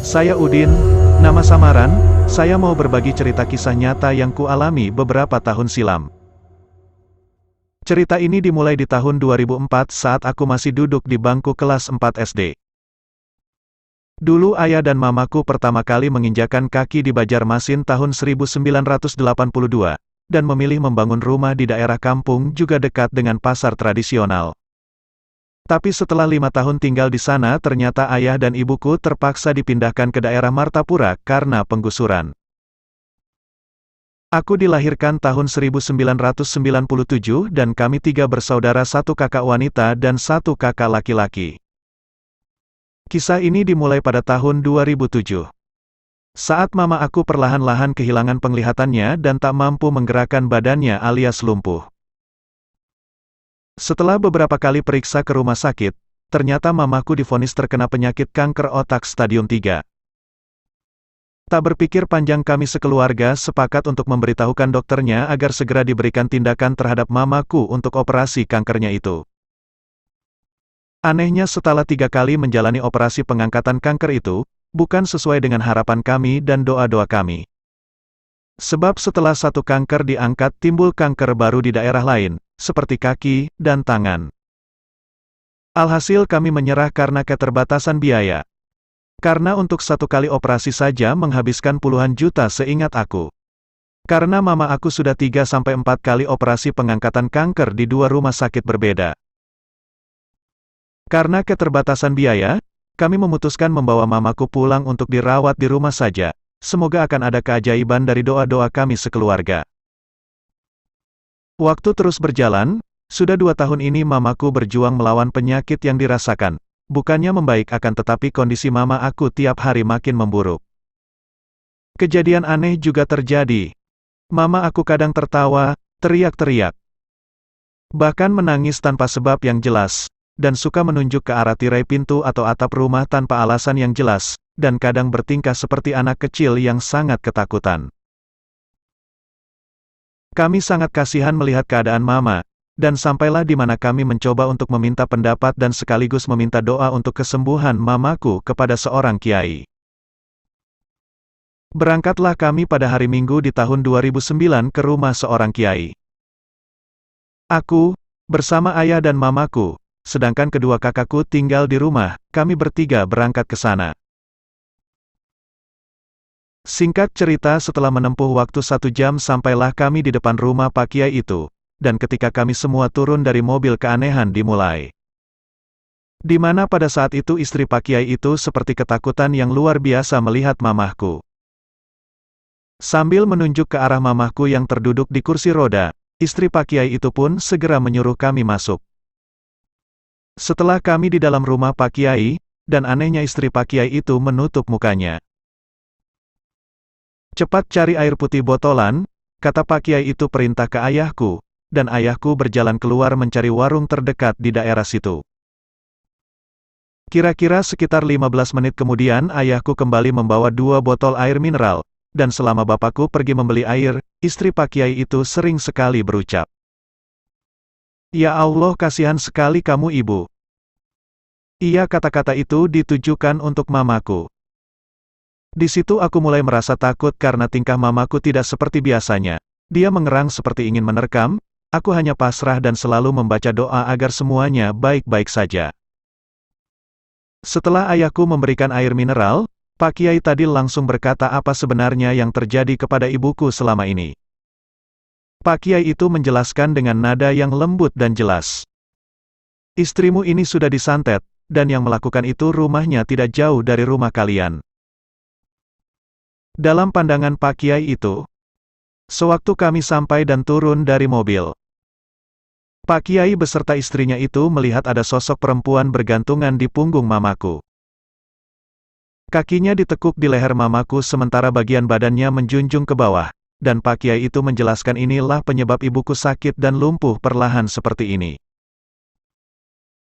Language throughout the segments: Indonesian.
Saya Udin, nama samaran, saya mau berbagi cerita kisah nyata yang kualami beberapa tahun silam. Cerita ini dimulai di tahun 2004 saat aku masih duduk di bangku kelas 4 SD. Dulu ayah dan mamaku pertama kali menginjakan kaki di Banjarmasin tahun 1982, dan memilih membangun rumah di daerah kampung juga dekat dengan pasar tradisional. Tapi setelah 5 tahun tinggal di sana ternyata ayah dan ibuku terpaksa dipindahkan ke daerah Martapura karena penggusuran. Aku dilahirkan tahun 1997 dan kami 3 bersaudara, 1 kakak wanita dan 1 kakak laki-laki. Kisah ini dimulai pada tahun 2007. Saat mama aku perlahan-lahan kehilangan penglihatannya dan tak mampu menggerakkan badannya alias lumpuh. Setelah beberapa kali periksa ke rumah sakit, ternyata mamaku divonis terkena penyakit kanker otak stadium 3. Tak berpikir panjang kami sekeluarga sepakat untuk memberitahukan dokternya agar segera diberikan tindakan terhadap mamaku untuk operasi kankernya itu. Anehnya setelah 3 kali menjalani operasi pengangkatan kanker itu, bukan sesuai dengan harapan kami dan doa-doa kami. Sebab setelah 1 kanker diangkat timbul kanker baru di daerah lain, seperti kaki dan tangan. Alhasil kami menyerah karena keterbatasan biaya. Karena untuk 1 kali operasi saja menghabiskan puluhan juta seingat aku. Karena mama aku sudah 3-4 kali operasi pengangkatan kanker di 2 rumah sakit berbeda. Karena keterbatasan biaya, kami memutuskan membawa mamaku pulang untuk dirawat di rumah saja. Semoga akan ada keajaiban dari doa-doa kami sekeluarga. Waktu terus berjalan, sudah 2 tahun ini mamaku berjuang melawan penyakit yang dirasakan. Bukannya membaik akan tetapi kondisi mama aku tiap hari makin memburuk. Kejadian aneh juga terjadi. Mama aku kadang tertawa, teriak-teriak. Bahkan menangis tanpa sebab yang jelas. Dan suka menunjuk ke arah tirai pintu atau atap rumah tanpa alasan yang jelas, dan kadang bertingkah seperti anak kecil yang sangat ketakutan. Kami sangat kasihan melihat keadaan mama, dan sampailah di mana kami mencoba untuk meminta pendapat dan sekaligus meminta doa untuk kesembuhan mamaku kepada seorang kiai. Berangkatlah kami pada hari Minggu di tahun 2009 ke rumah seorang kiai. Aku, bersama ayah dan mamaku, sedangkan kedua kakakku tinggal di rumah, kami bertiga berangkat ke sana. Singkat cerita setelah menempuh waktu 1 jam sampailah kami di depan rumah Pak Kiai itu, dan ketika kami semua turun dari mobil keanehan dimulai. Di mana pada saat itu istri Pak Kiai itu seperti ketakutan yang luar biasa melihat mamahku. Sambil menunjuk ke arah mamahku yang terduduk di kursi roda, istri Pak Kiai itu pun segera menyuruh kami masuk. Setelah kami di dalam rumah Pak Kiai, dan anehnya istri Pak Kiai itu menutup mukanya. Cepat cari air putih botolan, kata Pak Kiai itu perintah ke ayahku, dan ayahku berjalan keluar mencari warung terdekat di daerah situ. Kira-kira sekitar 15 menit kemudian ayahku kembali membawa 2 botol air mineral, dan selama bapakku pergi membeli air, istri Pak Kiai itu sering sekali berucap, "Ya Allah, kasihan sekali kamu ibu." Iya, kata-kata itu ditujukan untuk mamaku. Di situ aku mulai merasa takut karena tingkah mamaku tidak seperti biasanya. Dia mengerang seperti ingin menerkam, aku hanya pasrah dan selalu membaca doa agar semuanya baik-baik saja. Setelah ayahku memberikan air mineral, Pak Kiai tadi langsung berkata apa sebenarnya yang terjadi kepada ibuku selama ini. Pak Kiai itu menjelaskan dengan nada yang lembut dan jelas. "Istrimu ini sudah disantet, dan yang melakukan itu rumahnya tidak jauh dari rumah kalian." Dalam pandangan Pak Kiai itu, sewaktu kami sampai dan turun dari mobil, Pak Kiai beserta istrinya itu melihat ada sosok perempuan bergantungan di punggung mamaku. Kakinya ditekuk di leher mamaku sementara bagian badannya menjunjung ke bawah. Dan Pak Kiai itu menjelaskan inilah penyebab ibuku sakit dan lumpuh perlahan seperti ini.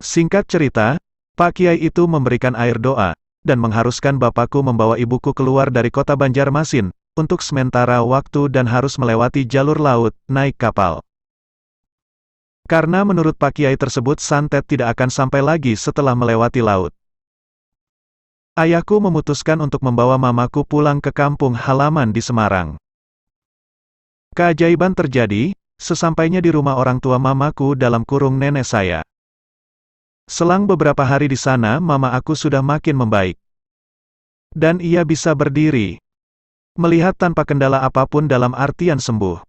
Singkat cerita, Pak Kiai itu memberikan air doa, dan mengharuskan bapakku membawa ibuku keluar dari kota Banjarmasin, untuk sementara waktu dan harus melewati jalur laut, naik kapal. Karena menurut Pak Kiai tersebut santet tidak akan sampai lagi setelah melewati laut. Ayahku memutuskan untuk membawa mamaku pulang ke kampung halaman di Semarang. Keajaiban terjadi, sesampainya di rumah orang tua mamaku dalam kurung nenek saya. Selang beberapa hari di sana mama aku sudah makin membaik. Dan ia bisa berdiri. Melihat tanpa kendala apapun dalam artian sembuh.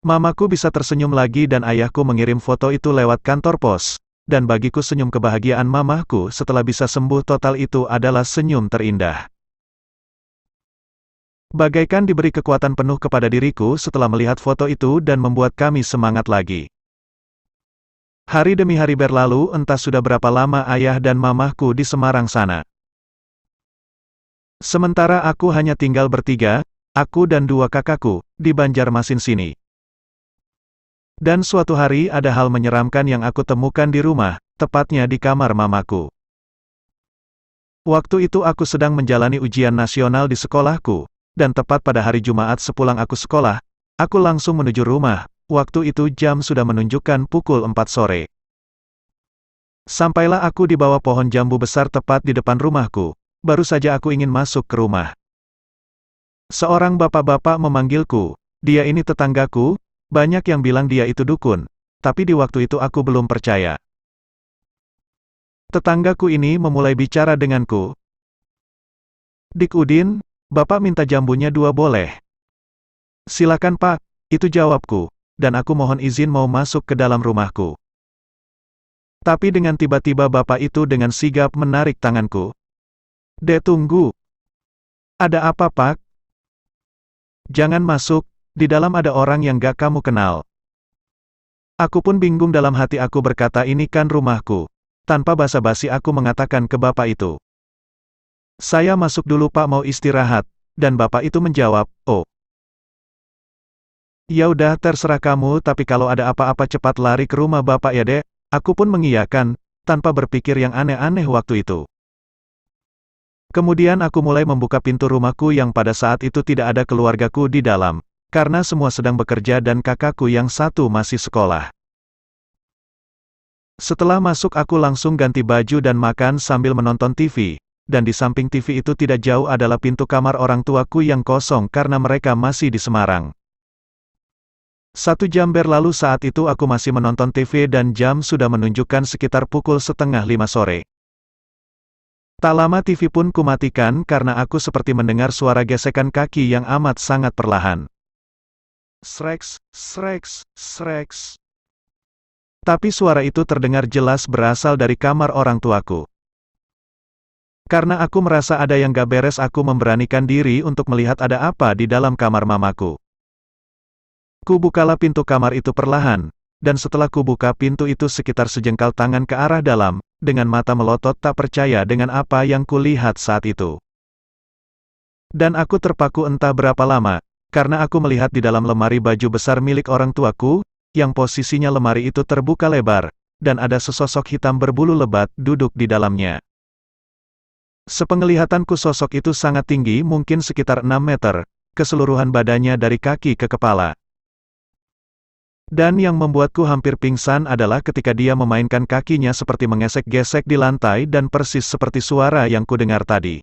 Mamaku bisa tersenyum lagi dan ayahku mengirim foto itu lewat kantor pos. Dan bagiku senyum kebahagiaan mamaku setelah bisa sembuh total itu adalah senyum terindah. Bagaikan diberi kekuatan penuh kepada diriku setelah melihat foto itu dan membuat kami semangat lagi. Hari demi hari berlalu, entah sudah berapa lama ayah dan mamahku di Semarang sana. Sementara aku hanya tinggal bertiga, aku dan dua kakakku, di Banjarmasin sini. Dan suatu hari ada hal menyeramkan yang aku temukan di rumah, tepatnya di kamar mamaku. Waktu itu aku sedang menjalani ujian nasional di sekolahku, dan tepat pada hari Jumat sepulang aku sekolah, aku langsung menuju rumah. Waktu itu jam sudah menunjukkan pukul 4 sore. Sampailah aku di bawah pohon jambu besar tepat di depan rumahku. Baru saja aku ingin masuk ke rumah. Seorang bapak-bapak memanggilku. Dia ini tetanggaku, banyak yang bilang dia itu dukun. Tapi di waktu itu aku belum percaya. Tetanggaku ini memulai bicara denganku. "Dik Udin, Bapak minta jambunya 2 boleh?" "Silakan Pak," itu jawabku. Dan aku mohon izin mau masuk ke dalam rumahku. Tapi dengan tiba-tiba bapak itu dengan sigap menarik tanganku. "Dek tunggu." "Ada apa Pak?" "Jangan masuk, di dalam ada orang yang gak kamu kenal." Aku pun bingung dalam hati aku berkata ini kan rumahku. Tanpa basa-basi aku mengatakan ke bapak itu. "Saya masuk dulu Pak mau istirahat." Dan bapak itu menjawab, "Oh. Ya udah terserah kamu tapi kalau ada apa-apa cepat lari ke rumah bapak ya dek." Aku pun mengiyakan, tanpa berpikir yang aneh-aneh waktu itu. Kemudian aku mulai membuka pintu rumahku yang pada saat itu tidak ada keluargaku di dalam, karena semua sedang bekerja dan kakakku yang satu masih sekolah. Setelah masuk aku langsung ganti baju dan makan sambil menonton TV, dan di samping TV itu tidak jauh adalah pintu kamar orang tuaku yang kosong karena mereka masih di Semarang. 1 jam berlalu saat itu aku masih menonton TV dan jam sudah menunjukkan sekitar pukul 4:30 sore. Tak lama TV pun kumatikan karena aku seperti mendengar suara gesekan kaki yang amat sangat perlahan. Sreks, sreks, sreks. Tapi suara itu terdengar jelas berasal dari kamar orang tuaku. Karena aku merasa ada yang gak beres aku memberanikan diri untuk melihat ada apa di dalam kamar mamaku. Kubukalah pintu kamar itu perlahan, dan setelah kubuka pintu itu sekitar sejengkal tangan ke arah dalam, dengan mata melotot tak percaya dengan apa yang kulihat saat itu. Dan aku terpaku entah berapa lama, karena aku melihat di dalam lemari baju besar milik orang tuaku, yang posisinya lemari itu terbuka lebar, dan ada sesosok hitam berbulu lebat duduk di dalamnya. Sepenglihatanku sosok itu sangat tinggi mungkin sekitar 6 meter, keseluruhan badannya dari kaki ke kepala. Dan yang membuatku hampir pingsan adalah ketika dia memainkan kakinya seperti mengesek-gesek di lantai dan persis seperti suara yang kudengar tadi.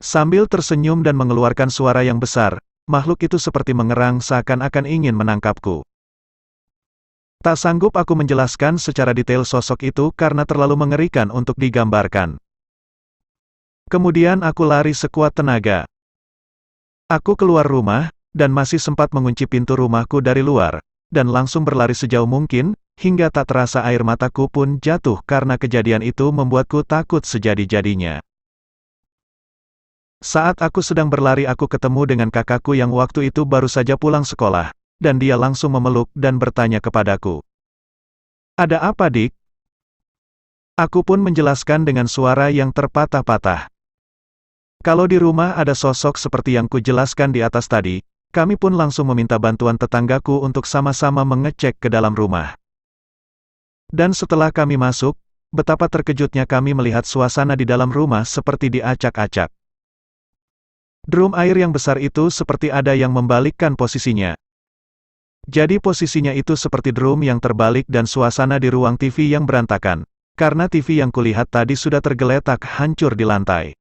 Sambil tersenyum dan mengeluarkan suara yang besar, makhluk itu seperti mengerang seakan-akan ingin menangkapku. Tak sanggup aku menjelaskan secara detail sosok itu karena terlalu mengerikan untuk digambarkan. Kemudian aku lari sekuat tenaga. Aku keluar rumah, dan masih sempat mengunci pintu rumahku dari luar, dan langsung berlari sejauh mungkin, hingga tak terasa air mataku pun jatuh karena kejadian itu membuatku takut sejadi-jadinya. Saat aku sedang berlari aku ketemu dengan kakakku yang waktu itu baru saja pulang sekolah, dan dia langsung memeluk dan bertanya kepadaku. "Ada apa Dik?" Aku pun menjelaskan dengan suara yang terpatah-patah. Kalau di rumah ada sosok seperti yang kujelaskan di atas tadi, kami pun langsung meminta bantuan tetanggaku untuk sama-sama mengecek ke dalam rumah. Dan setelah kami masuk, betapa terkejutnya kami melihat suasana di dalam rumah seperti diacak-acak. Drum air yang besar itu seperti ada yang membalikkan posisinya. Jadi posisinya itu seperti drum yang terbalik dan suasana di ruang TV yang berantakan. karena TV yang kulihat tadi sudah tergeletak hancur di lantai.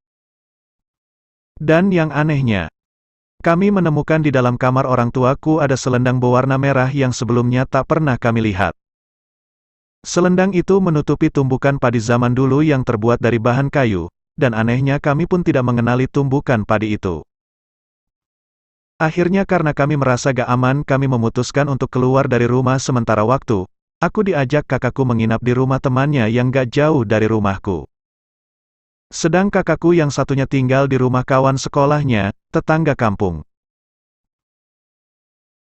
Dan yang anehnya, kami menemukan di dalam kamar orang tuaku ada selendang berwarna merah yang sebelumnya tak pernah kami lihat. Selendang itu menutupi tumbukan padi zaman dulu yang terbuat dari bahan kayu, dan anehnya kami pun tidak mengenali tumbukan padi itu. Akhirnya karena kami merasa gak aman, kami memutuskan untuk keluar dari rumah sementara waktu. Aku diajak kakakku menginap di rumah temannya yang gak jauh dari rumahku. Sedang kakakku yang satunya tinggal di rumah kawan sekolahnya, tetangga kampung.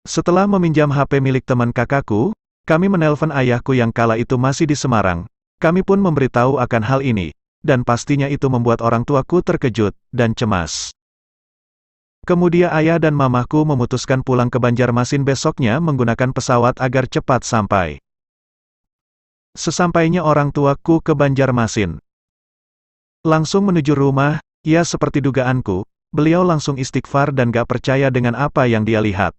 Setelah meminjam HP milik teman kakakku, kami menelpon ayahku yang kala itu masih di Semarang. Kami pun memberitahu akan hal ini, dan pastinya itu membuat orang tuaku terkejut dan cemas. Kemudian ayah dan mamaku memutuskan pulang ke Banjarmasin besoknya menggunakan pesawat agar cepat sampai. Sesampainya orang tuaku ke Banjarmasin, langsung menuju rumah, ya seperti dugaanku, beliau langsung istighfar dan gak percaya dengan apa yang dia lihat.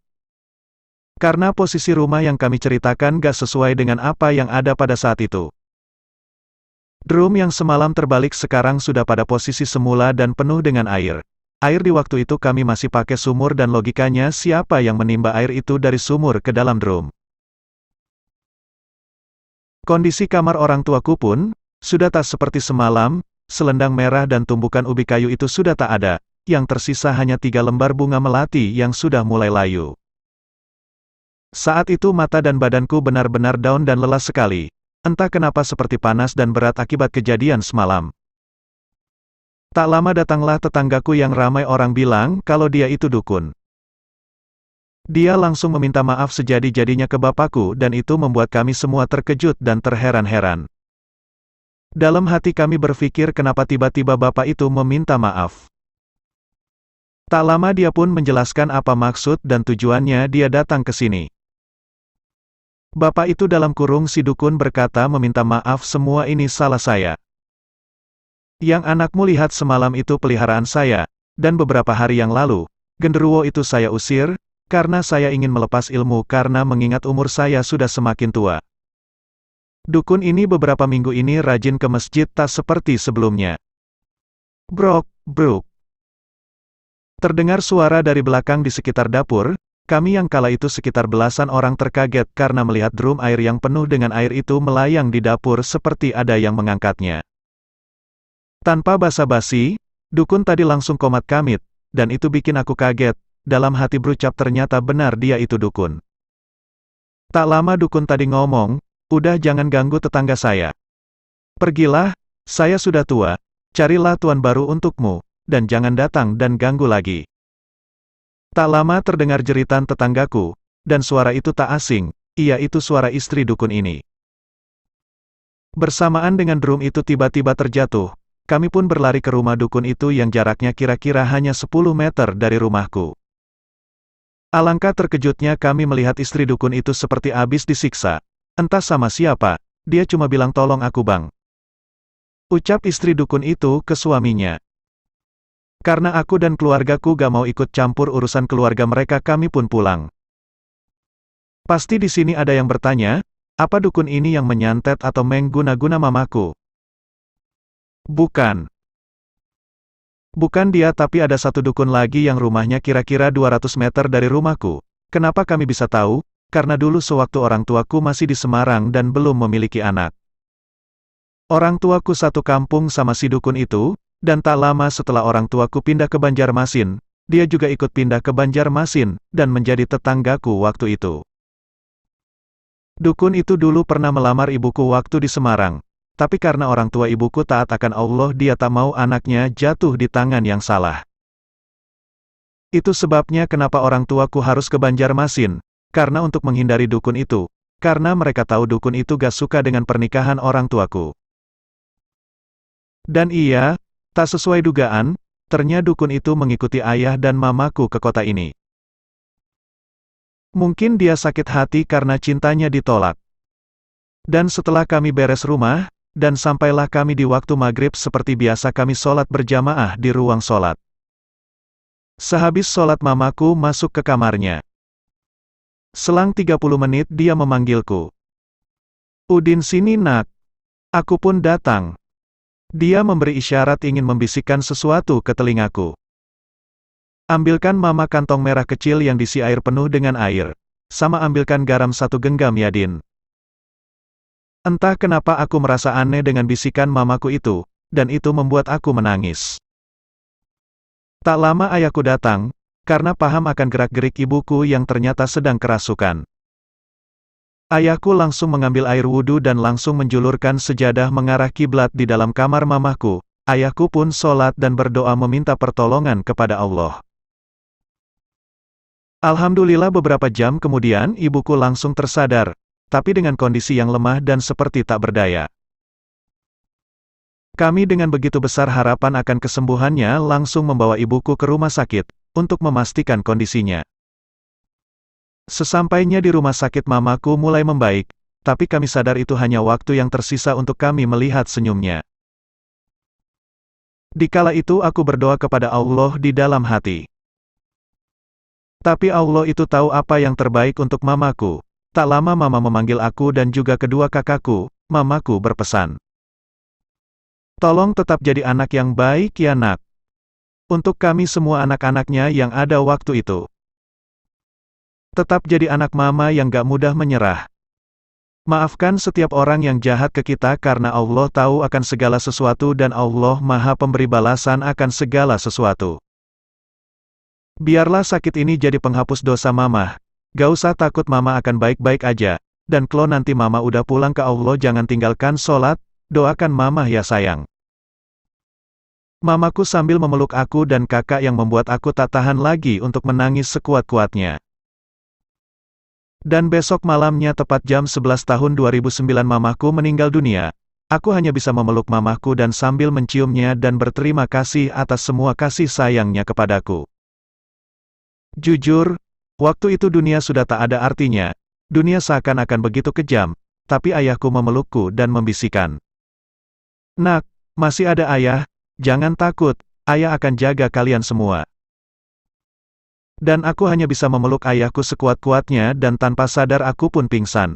Karena posisi rumah yang kami ceritakan gak sesuai dengan apa yang ada pada saat itu. Drum yang semalam terbalik sekarang sudah pada posisi semula dan penuh dengan air. Air di waktu itu kami masih pakai sumur dan logikanya siapa yang menimba air itu dari sumur ke dalam drum. Kondisi kamar orang tuaku pun, sudah tak seperti semalam, selendang merah dan tumbukan ubi kayu itu sudah tak ada, yang tersisa hanya 3 lembar bunga melati yang sudah mulai layu. Saat itu mata dan badanku benar-benar down dan lelah sekali, entah kenapa seperti panas dan berat akibat kejadian semalam. Tak lama datanglah tetanggaku yang ramai orang bilang kalau dia itu dukun. Dia langsung meminta maaf sejadi-jadinya ke bapakku dan itu membuat kami semua terkejut dan terheran-heran. Dalam hati kami berpikir kenapa tiba-tiba bapak itu meminta maaf. Tak lama dia pun menjelaskan apa maksud dan tujuannya dia datang ke sini. Bapak itu dalam kurung si dukun berkata meminta maaf semua ini salah saya. Yang anakmu lihat semalam itu peliharaan saya, dan beberapa hari yang lalu, genderuwo itu saya usir, karena saya ingin melepas ilmu karena mengingat umur saya sudah semakin tua. Dukun ini beberapa minggu ini rajin ke masjid tak seperti sebelumnya. Brok, brok. Terdengar suara dari belakang di sekitar dapur, kami yang kala itu sekitar belasan orang terkaget karena melihat drum air yang penuh dengan air itu melayang di dapur seperti ada yang mengangkatnya. Tanpa basa-basi, dukun tadi langsung komat kamit, dan itu bikin aku kaget, dalam hati berucap ternyata benar dia itu dukun. Tak lama dukun tadi ngomong, udah jangan ganggu tetangga saya. Pergilah, saya sudah tua, carilah tuan baru untukmu, dan jangan datang dan ganggu lagi. Tak lama terdengar jeritan tetanggaku, dan suara itu tak asing, iya itu suara istri dukun ini. Bersamaan dengan drum itu tiba-tiba terjatuh, kami pun berlari ke rumah dukun itu yang jaraknya kira-kira hanya 10 meter dari rumahku. Alangkah terkejutnya kami melihat istri dukun itu seperti habis disiksa. Entah sama siapa, dia cuma bilang tolong aku bang. Ucap istri dukun itu ke suaminya. Karena aku dan keluargaku gak mau ikut campur urusan keluarga mereka kami pun pulang. Pasti di sini ada yang bertanya, apa dukun ini yang menyantet atau mengguna-guna mamaku? Bukan. Bukan dia tapi ada satu dukun lagi yang rumahnya kira-kira 200 meter dari rumahku. Kenapa kami bisa tahu? Karena dulu sewaktu orang tuaku masih di Semarang dan belum memiliki anak. Orang tuaku satu kampung sama si dukun itu, dan tak lama setelah orang tuaku pindah ke Banjarmasin, dia juga ikut pindah ke Banjarmasin, dan menjadi tetanggaku waktu itu. Dukun itu dulu pernah melamar ibuku waktu di Semarang. Tapi karena orang tua ibuku taat akan Allah dia tak mau anaknya jatuh di tangan yang salah. Itu sebabnya kenapa orang tuaku harus ke Banjarmasin, karena untuk menghindari dukun itu, karena mereka tahu dukun itu gak suka dengan pernikahan orang tuaku. Dan iya, tak sesuai dugaan, ternyata dukun itu mengikuti ayah dan mamaku ke kota ini. Mungkin dia sakit hati karena cintanya ditolak. Dan setelah kami beres rumah, dan sampailah kami di waktu maghrib seperti biasa kami sholat berjamaah di ruang sholat. Sehabis sholat mamaku masuk ke kamarnya. Selang 30 menit dia memanggilku. Udin sini nak. Aku pun datang. Dia memberi isyarat ingin membisikkan sesuatu ke telingaku. Ambilkan mama kantong merah kecil yang diisi air penuh dengan air. Sama ambilkan garam 1 genggam ya Din. Entah kenapa aku merasa aneh dengan bisikan mamaku itu, dan itu membuat aku menangis. Tak lama ayahku datang, karena paham akan gerak-gerik ibuku yang ternyata sedang kerasukan. Ayahku langsung mengambil air wudhu dan langsung menjulurkan sejadah mengarah kiblat di dalam kamar mamaku. Ayahku pun sholat dan berdoa meminta pertolongan kepada Allah. Alhamdulillah beberapa jam kemudian ibuku langsung tersadar, tapi dengan kondisi yang lemah dan seperti tak berdaya. Kami dengan begitu besar harapan akan kesembuhannya langsung membawa ibuku ke rumah sakit, untuk memastikan kondisinya. Sesampainya di rumah sakit mamaku mulai membaik, tapi kami sadar itu hanya waktu yang tersisa untuk kami melihat senyumnya. Dikala itu aku berdoa kepada Allah di dalam hati. Tapi Allah itu tahu apa yang terbaik untuk mamaku. Tak lama mama memanggil aku dan juga kedua kakakku. Mamaku berpesan, "Tolong tetap jadi anak yang baik ya nak." Untuk kami semua anak-anaknya yang ada waktu itu. Tetap jadi anak mama yang gak mudah menyerah. Maafkan setiap orang yang jahat ke kita karena Allah tahu akan segala sesuatu dan Allah Maha Pemberi balasan akan segala sesuatu. Biarlah sakit ini jadi penghapus dosa mama. Gak usah takut mama akan baik-baik aja. Dan kalau nanti mama udah pulang ke Allah jangan tinggalkan sholat, doakan mama ya sayang. Mamaku sambil memeluk aku dan kakak yang membuat aku tak tahan lagi untuk menangis sekuat-kuatnya. Dan besok malamnya tepat jam 11 tahun 2009 mamaku meninggal dunia. Aku hanya bisa memeluk mamaku dan sambil menciumnya dan berterima kasih atas semua kasih sayangnya kepadaku. Jujur, waktu itu dunia sudah tak ada artinya. Dunia seakan-akan begitu kejam, tapi ayahku memelukku dan membisikkan, "Nak, masih ada ayah, jangan takut, ayah akan jaga kalian semua." Dan aku hanya bisa memeluk ayahku sekuat-kuatnya dan tanpa sadar aku pun pingsan.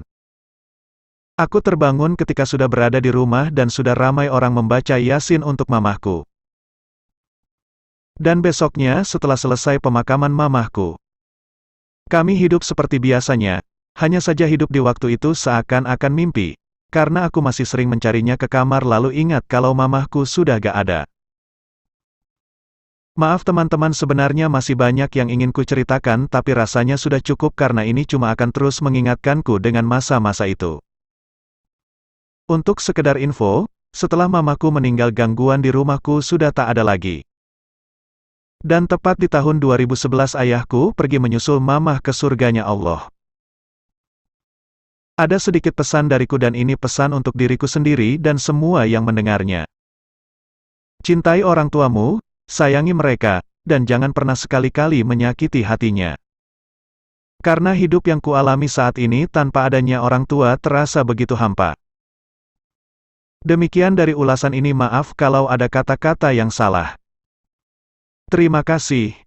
Aku terbangun ketika sudah berada di rumah dan sudah ramai orang membaca Yasin untuk mamahku. Dan besoknya setelah selesai pemakaman mamahku, kami hidup seperti biasanya, hanya saja hidup di waktu itu seakan-akan mimpi, karena aku masih sering mencarinya ke kamar lalu ingat kalau mamahku sudah gak ada. Maaf teman-teman sebenarnya masih banyak yang ingin ku ceritakan tapi rasanya sudah cukup karena ini cuma akan terus mengingatkanku dengan masa-masa itu. Untuk sekedar info, setelah mamaku meninggal gangguan di rumahku sudah tak ada lagi. Dan tepat di tahun 2011 ayahku pergi menyusul mamah ke surganya Allah. Ada sedikit pesan dariku dan ini pesan untuk diriku sendiri dan semua yang mendengarnya. Cintai orang tuamu, sayangi mereka, dan jangan pernah sekali-kali menyakiti hatinya. Karena hidup yang kualami saat ini tanpa adanya orang tua terasa begitu hampa. Demikian dari ulasan ini maaf kalau ada kata-kata yang salah. Terima kasih.